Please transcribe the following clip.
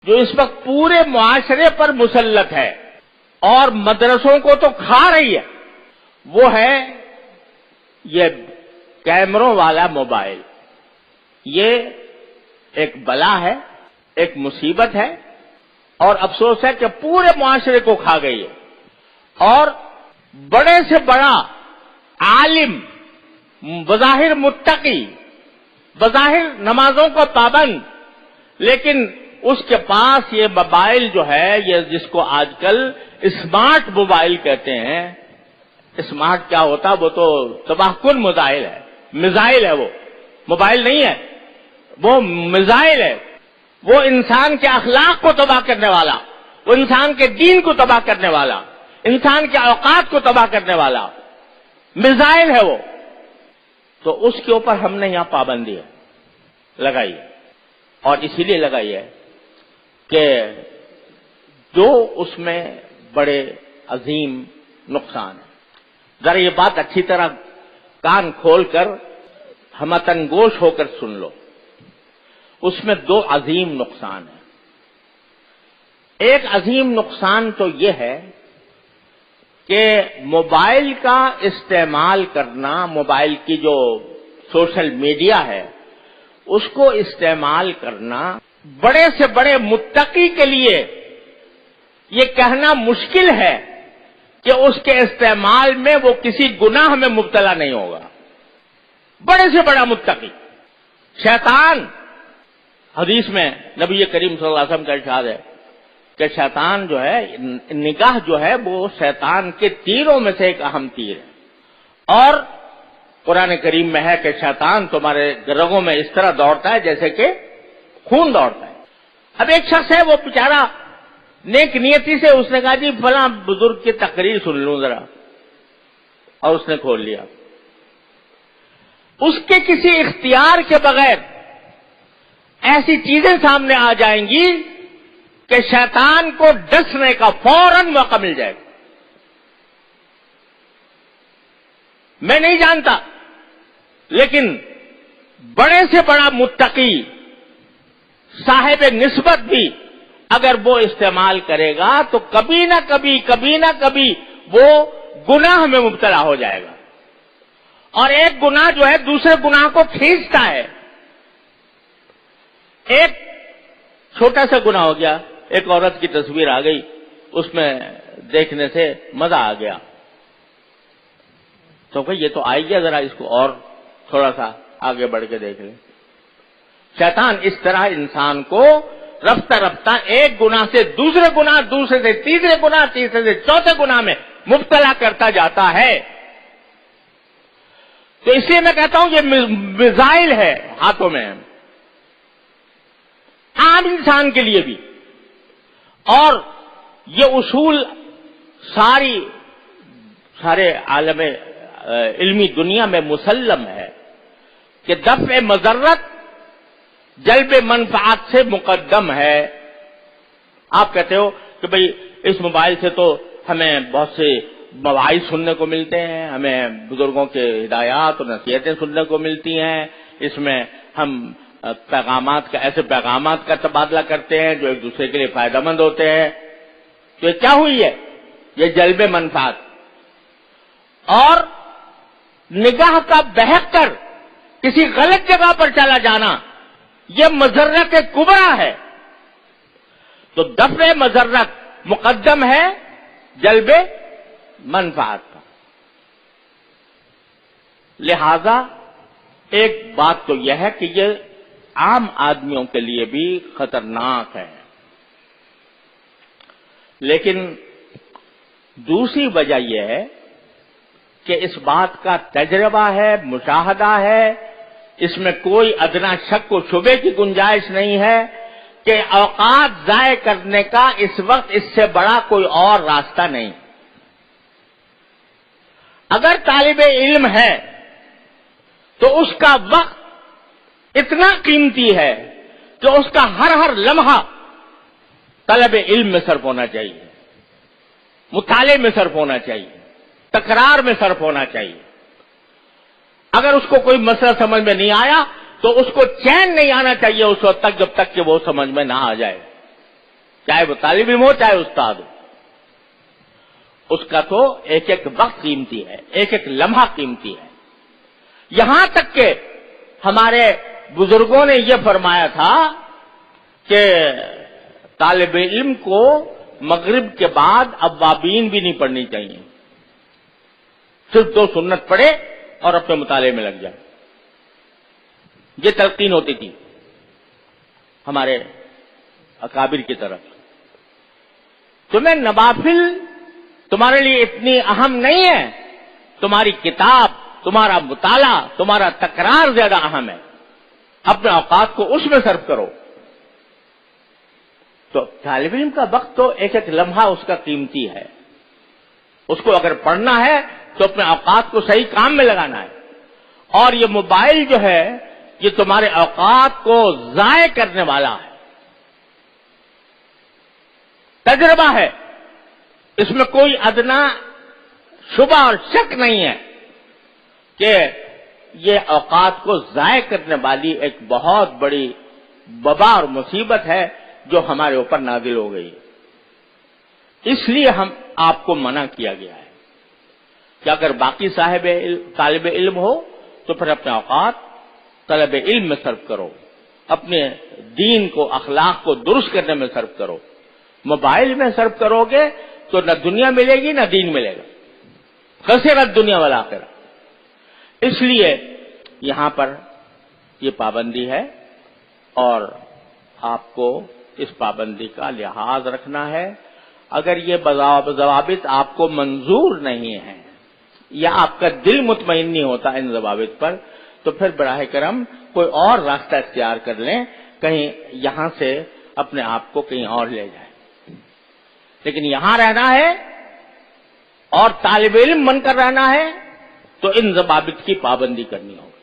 جو اس وقت پورے معاشرے پر مسلط ہے اور مدرسوں کو تو کھا رہی ہے، وہ ہے یہ کیمروں والا موبائل۔ یہ ایک بلا ہے، ایک مصیبت ہے، اور افسوس ہے کہ پورے معاشرے کو کھا گئی ہے۔ اور بڑے سے بڑا عالم، بظاہر متقی، بظاہر نمازوں کو پابند، لیکن اس کے پاس یہ موبائل جو ہے، یہ جس کو آج کل اسمارٹ موبائل کہتے ہیں۔ اسمارٹ کیا ہوتا؟ وہ تو تباہ کن میزائل ہے، وہ موبائل نہیں ہے، وہ میزائل ہے۔ وہ انسان کے اخلاق کو تباہ کرنے والا، وہ انسان کے دین کو تباہ کرنے والا، انسان کے اوقات کو تباہ کرنے والا میزائل ہے وہ۔ تو اس کے اوپر ہم نے یہاں پابندی لگائی ہے، اور اسی لیے لگائی ہے کہ جو اس میں بڑے عظیم نقصان ہیں۔ ذرا یہ بات اچھی طرح کان کھول کر ہمتن گوش ہو کر سن لو، اس میں دو عظیم نقصان ہیں۔ ایک عظیم نقصان تو یہ ہے کہ موبائل کا استعمال کرنا، موبائل کی جو سوشل میڈیا ہے اس کو استعمال کرنا بڑے سے بڑے متقی کے لیے یہ کہنا مشکل ہے کہ اس کے استعمال میں وہ کسی گناہ میں مبتلا نہیں ہوگا۔ بڑے سے بڑا متقی، شیطان، حدیث میں نبی کریم صلی اللہ علیہ وسلم کا ارشاد ہے کہ شیطان جو ہے، نگاہ جو ہے وہ شیطان کے تیروں میں سے ایک اہم تیر ہے، اور قرآن کریم میں ہے کہ شیطان تمہارے رگوں میں اس طرح دوڑتا ہے جیسے کہ خون دوڑتا ہے۔ اب ایک شخص ہے، وہ بیچارہ نیک نیتی سے اس نے کہا جی فلاں بزرگ کی تقریر سن لوں ذرا، اور اس نے کھول لیا۔ اس کے کسی اختیار کے بغیر ایسی چیزیں سامنے آ جائیں گی کہ شیطان کو ڈسنے کا فوراً موقع مل جائے گا۔ میں نہیں جانتا، لیکن بڑے سے بڑا متقی، صاحب نسبت بھی اگر وہ استعمال کرے گا تو کبھی نہ کبھی وہ گناہ میں مبتلا ہو جائے گا، اور ایک گناہ جو ہے دوسرے گناہ کو کھینچتا ہے۔ ایک چھوٹا سا گناہ ہو گیا، ایک عورت کی تصویر آ گئی، اس میں دیکھنے سے مزہ آ گیا، تو کہ یہ تو آئی گیا، ذرا اس کو اور تھوڑا سا آگے بڑھ کے دیکھ لیں۔ شیطان اس طرح انسان کو رفتہ رفتہ ایک گناہ سے دوسرے گناہ، دوسرے سے تیسرے گناہ، تیسرے سے چوتھے گناہ میں مبتلا کرتا جاتا ہے۔ تو اس لیے میں کہتا ہوں یہ میزائل ہے ہاتھوں میں، عام انسان کے لیے بھی، اور یہ اصول سارے عالم علمی دنیا میں مسلم ہے کہ دفع مضرت جلب منفعت سے مقدم ہے۔ آپ کہتے ہو کہ بھئی اس موبائل سے تو ہمیں بہت سے مواعظ سننے کو ملتے ہیں، ہمیں بزرگوں کے ہدایات اور نصیحتیں سننے کو ملتی ہیں، اس میں ہم ایسے پیغامات کا تبادلہ کرتے ہیں جو ایک دوسرے کے لیے فائدہ مند ہوتے ہیں۔ تو یہ کیا ہوئی ہے؟ یہ جلب منفعت، اور نگاہ کا بہک کر کسی غلط جگہ پر چلا جانا یہ مضرت کبریٰ ہے۔ تو دفع مضرت مقدم ہے جلب منفعت کا۔ لہذا ایک بات تو یہ ہے کہ یہ عام آدمیوں کے لیے بھی خطرناک ہے، لیکن دوسری وجہ یہ ہے کہ اس بات کا تجربہ ہے، مشاہدہ ہے، اس میں کوئی ادنا شک و شبے کی گنجائش نہیں ہے کہ اوقات ضائع کرنے کا اس وقت اس سے بڑا کوئی اور راستہ نہیں۔ اگر طالب علم ہے تو اس کا وقت اتنا قیمتی ہے کہ اس کا ہر لمحہ طلب علم میں صرف ہونا چاہیے، مطالعے میں صرف ہونا چاہیے، تکرار میں صرف ہونا چاہیے۔ اگر اس کو کوئی مسئلہ سمجھ میں نہیں آیا تو اس کو چین نہیں آنا چاہیے اس وقت تک جب تک کہ وہ سمجھ میں نہ آ جائے۔ چاہے وہ طالب علم ہو چاہے استاد ہو، اس کا تو ایک ایک وقت قیمتی ہے، ایک ایک لمحہ قیمتی ہے۔ یہاں تک کہ ہمارے بزرگوں نے یہ فرمایا تھا کہ طالب علم کو مغرب کے بعد اوابین بھی نہیں پڑھنی چاہیے، صرف 2 سنت پڑھے اور اپنے مطالعے میں لگ جائے۔ یہ تلقین ہوتی تھی ہمارے اکابر کی طرف۔ تمہیں نوافل تمہارے لیے اتنی اہم نہیں ہے، تمہاری کتاب، تمہارا مطالعہ، تمہارا تکرار زیادہ اہم ہے، اپنے اوقات کو اس میں صرف کرو۔ تو طالب علم کا وقت تو ایک ایک لمحہ اس کا قیمتی ہے، اس کو اگر پڑھنا ہے تو اپنے اوقات کو صحیح کام میں لگانا ہے۔ اور یہ موبائل جو ہے یہ تمہارے اوقات کو ضائع کرنے والا ہے، تجربہ ہے، اس میں کوئی ادنا شبہ اور شک نہیں ہے کہ یہ اوقات کو ضائع کرنے والی ایک بہت بڑی وبا اور مصیبت ہے جو ہمارے اوپر نازل ہو گئی ہے۔ اس لیے آپ کو منع کیا گیا ہے کہ اگر باقی طالب علم ہو تو پھر اپنے اوقات طلب علم میں صرف کرو، اپنے دین کو، اخلاق کو درست کرنے میں صرف کرو۔ موبائل میں صرف کرو گے تو نہ دنیا ملے گی نہ دین ملے گا، خسرت دنیا والآخرہ۔ اس لیے یہاں پر یہ پابندی ہے اور آپ کو اس پابندی کا لحاظ رکھنا ہے۔ اگر یہ ضوابط آپ کو منظور نہیں ہے یا آپ کا دل مطمئن نہیں ہوتا ان ضوابط پر، تو پھر براہ کرم کوئی اور راستہ اختیار کر لیں، کہیں یہاں سے اپنے آپ کو کہیں اور لے جائیں۔ لیکن یہاں رہنا ہے اور طالب علم بن کر رہنا ہے تو ان ضوابط کی پابندی کرنی ہوگی۔